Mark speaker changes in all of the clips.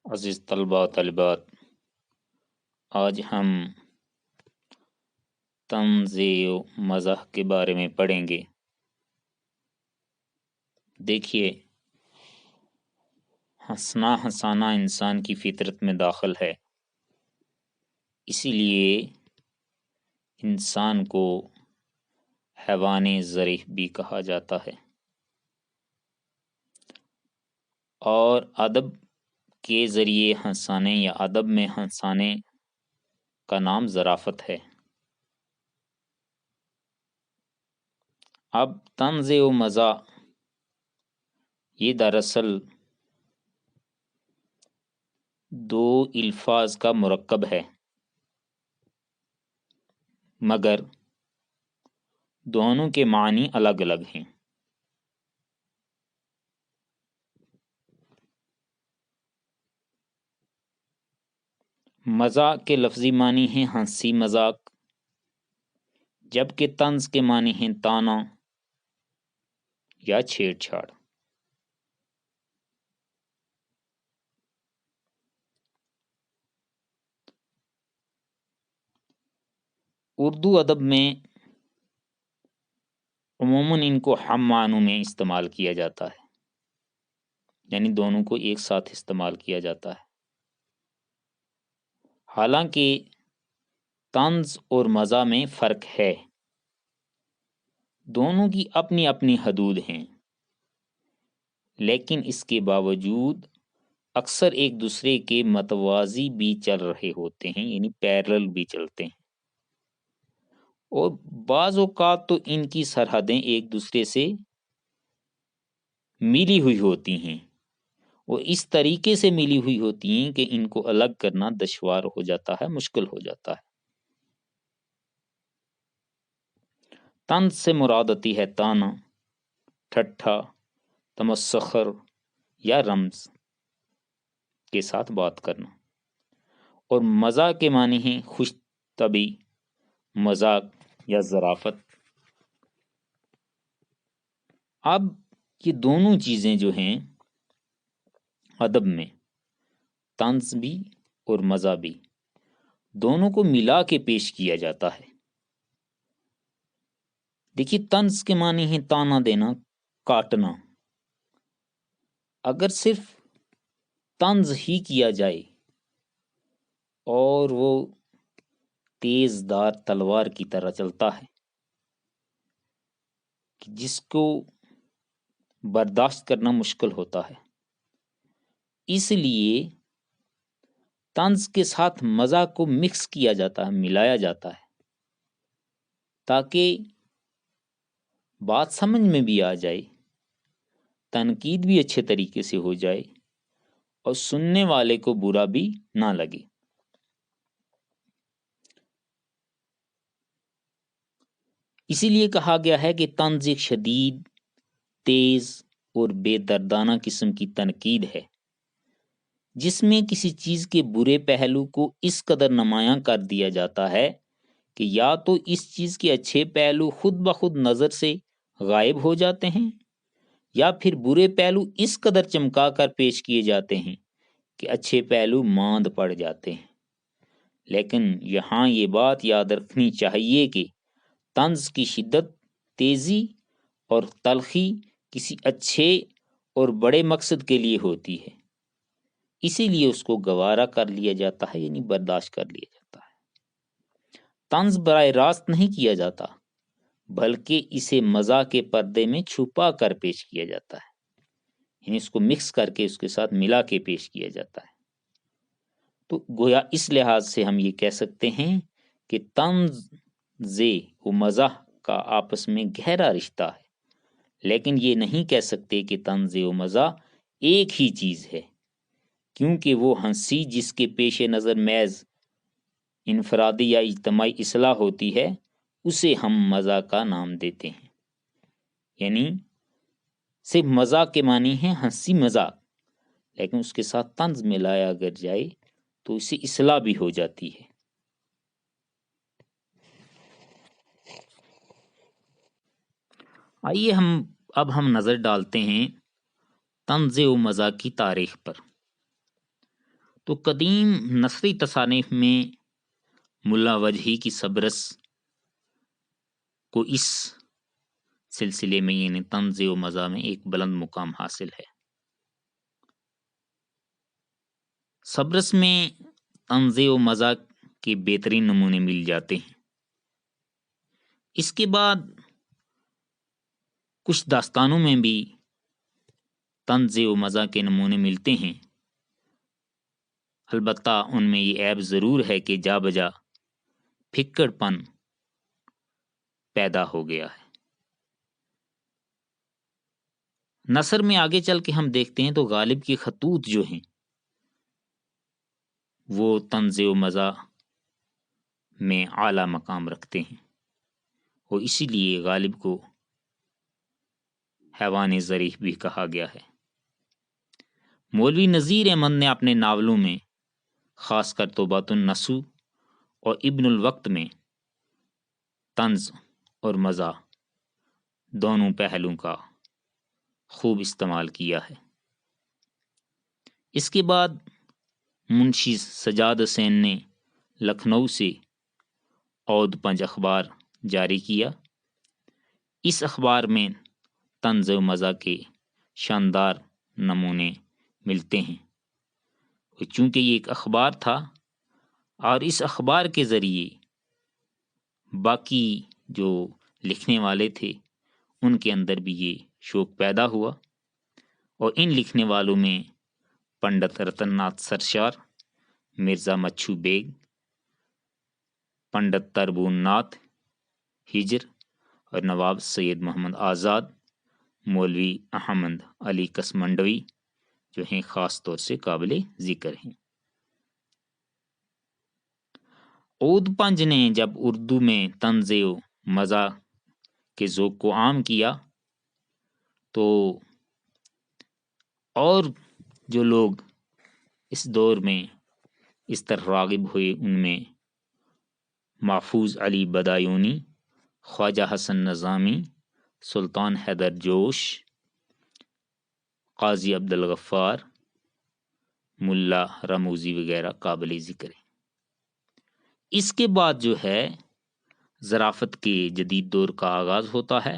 Speaker 1: عزیز طلباء و طالبات، آج ہم طنز و مزاح کے بارے میں پڑھیں گے۔ دیکھیے، ہنسنا ہنسانا انسان کی فطرت میں داخل ہے، اسی لیے انسان کو حیوان ظریف بھی کہا جاتا ہے، اور ادب کے ذریعے ہنسانے یا ادب میں ہنسانے کا نام ظرافت ہے۔ اب طنز و مزاح یہ دراصل دو الفاظ کا مرکب ہے، مگر دونوں کے معنی الگ الگ ہیں۔ مزاح کے لفظی معنی ہیں ہنسی مذاق، جبکہ طنز کے معنی ہیں طعنہ یا چھیڑ چھاڑ۔ اردو ادب میں عموماً ان کو ہم معنوں میں استعمال کیا جاتا ہے، یعنی دونوں کو ایک ساتھ استعمال کیا جاتا ہے۔ حالانکہ طنز اور مزاح میں فرق ہے، دونوں کی اپنی اپنی حدود ہیں، لیکن اس کے باوجود اکثر ایک دوسرے کے متوازی بھی چل رہے ہوتے ہیں، یعنی پیرل بھی چلتے ہیں، اور بعض اوقات تو ان کی سرحدیں ایک دوسرے سے ملی ہوئی ہوتی ہیں، وہ اس طریقے سے ملی ہوئی ہوتی ہیں کہ ان کو الگ کرنا دشوار ہو جاتا ہے، مشکل ہو جاتا ہے۔ طنز سے مراد آتی ہے طعنہ، ٹھٹھا، تمسخر یا رمز کے ساتھ بات کرنا، اور مزاح کے معنی ہیں خوش طبعی، مذاق یا ظرافت۔ اب یہ دونوں چیزیں جو ہیں ادب میں، طنز بھی اور مزاح بھی، دونوں کو ملا کے پیش کیا جاتا ہے۔ دیکھیے، طنز کے معنی ہیں طعنہ دینا، کاٹنا۔ اگر صرف طنز ہی کیا جائے اور وہ تیز دار تلوار کی طرح چلتا ہے کہ جس کو برداشت کرنا مشکل ہوتا ہے، اس لیے طنز کے ساتھ مزاح کو مکس کیا جاتا ہے، ملایا جاتا ہے، تاکہ بات سمجھ میں بھی آ جائے، تنقید بھی اچھے طریقے سے ہو جائے، اور سننے والے کو برا بھی نہ لگے۔ اسی لیے کہا گیا ہے کہ طنز ایک شدید، تیز اور بے دردانہ قسم کی تنقید ہے، جس میں کسی چیز کے برے پہلو کو اس قدر نمایاں کر دیا جاتا ہے کہ یا تو اس چیز کے اچھے پہلو خود بخود نظر سے غائب ہو جاتے ہیں، یا پھر برے پہلو اس قدر چمکا کر پیش کیے جاتے ہیں کہ اچھے پہلو ماند پڑ جاتے ہیں۔ لیکن یہاں یہ بات یاد رکھنی چاہیے کہ طنز کی شدت، تیزی اور تلخی کسی اچھے اور بڑے مقصد کے لیے ہوتی ہے، اسی لیے اس کو گوارا کر لیا جاتا ہے، یعنی برداشت کر لیا جاتا ہے۔ طنز براہ راست نہیں کیا جاتا، بلکہ اسے مزاح کے پردے میں چھپا کر پیش کیا جاتا ہے، یعنی اس کو مکس کر کے اس کے ساتھ ملا کے پیش کیا جاتا ہے۔ تو گویا اس لحاظ سے ہم یہ کہہ سکتے ہیں کہ طنز و مزاح کا آپس میں گہرا رشتہ ہے، لیکن یہ نہیں کہہ سکتے کہ طنز و مزاح ایک ہی چیز ہے، کیونکہ وہ ہنسی جس کے پیش نظر محض انفرادی یا اجتماعی اصلاح ہوتی ہے، اسے ہم مزاح کا نام دیتے ہیں۔ یعنی صرف مزاح کے معنی ہیں ہنسی مذاق، لیکن اس کے ساتھ طنز ملایا اگر جائے تو اسے اصلاح بھی ہو جاتی ہے۔ آئیے اب ہم نظر ڈالتے ہیں طنز و مزاح کی تاریخ پر۔ تو قدیم نثری تصانیف میں ملا وجہی کی صبرس کو اس سلسلے میں یعنی طنز و مزاح میں ایک بلند مقام حاصل ہے۔ صبرس میں طنز و مزاح کے بہترین نمونے مل جاتے ہیں۔ اس کے بعد کچھ داستانوں میں بھی طنز و مزاح کے نمونے ملتے ہیں، البتہ ان میں یہ عیب ضرور ہے کہ جا بجا پھکڑ پن پیدا ہو گیا ہے۔ نثر میں آگے چل کے ہم دیکھتے ہیں تو غالب کے خطوط جو ہیں وہ طنز و مزاح میں اعلیٰ مقام رکھتے ہیں، اور اسی لیے غالب کو حیوان ظریف بھی کہا گیا ہے۔ مولوی نذیر احمد نے اپنے ناولوں میں خاص کر توبۃ النصوح اور ابن الوقت میں طنز اور مزاح دونوں پہلوؤں کا خوب استعمال کیا ہے۔ اس کے بعد منشی سجاد حسین نے لکھنؤ سے اود پنج اخبار جاری کیا۔ اس اخبار میں طنز و مزاح کے شاندار نمونے ملتے ہیں، اور چونکہ یہ ایک اخبار تھا اور اس اخبار کے ذریعے باقی جو لکھنے والے تھے ان کے اندر بھی یہ شوق پیدا ہوا، اور ان لکھنے والوں میں پنڈت رتن ناتھ سرشار، مرزا مچھو بیگ، پنڈت تربون ناتھ ہجر اور نواب سید محمد آزاد، مولوی احمد علی کسمنڈوی جو ہیں خاص طور سے قابل ذکر ہیں۔ اود پنج نے جب اردو میں طنز و مزاح کے ذوق کو عام کیا تو اور جو لوگ اس دور میں اس طرح راغب ہوئے ان میں محفوظ علی بدایونی، خواجہ حسن نظامی، سلطان حیدر جوش، قاضی عبدالغفار، ملا رموزی وغیرہ قابل ذکر ہیں۔ اس کے بعد جو ہے ظرافت کے جدید دور کا آغاز ہوتا ہے۔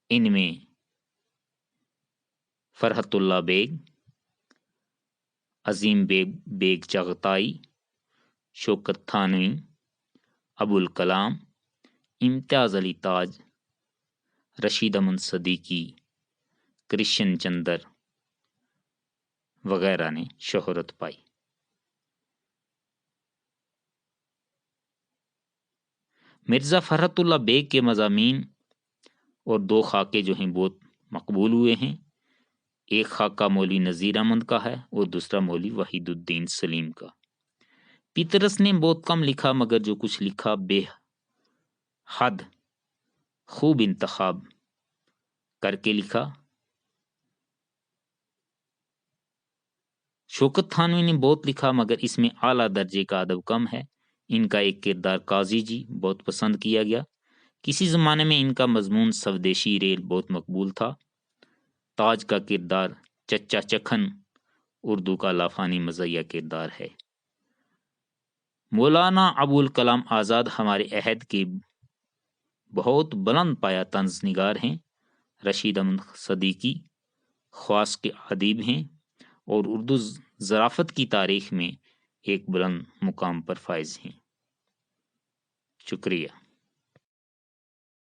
Speaker 1: ان میں فرحت اللہ بیگ، عظیم بیگ چغتائی، شوکت تھانوی، ابو الکلام، امتیاز علی تاج، رشید امن صدیقی، کرشن چندر وغیرہ نے شہرت پائی۔ مرزا فرحت اللہ بیگ کے مضامین اور دو خاکے جو ہیں بہت مقبول ہوئے ہیں۔ ایک خاکہ مولوی نذیر احمد کا ہے اور دوسرا مولوی وحید الدین سلیم کا۔ پیترس نے بہت کم لکھا، مگر جو کچھ لکھا بے حد خوب انتخاب کر کے لکھا۔ شوکت تھانوی نے بہت لکھا، مگر اس میں اعلیٰ درجے کا ادب کم ہے۔ ان کا ایک کردار قاضی جی بہت پسند کیا گیا۔ کسی زمانے میں ان کا مضمون سودیشی ریل بہت مقبول تھا۔ تاج کا کردار چچا چکھن اردو کا لافانی مزاحیہ کردار ہے۔ مولانا ابو الکلام آزاد ہمارے عہد کے بہت بلند پایہ طنز نگار ہیں۔ رشید احمد صدیقی خواص کے ادیب ہیں اور اردو ظرافت کی تاریخ میں ایک بلند مقام پر فائز ہیں۔ شکریہ۔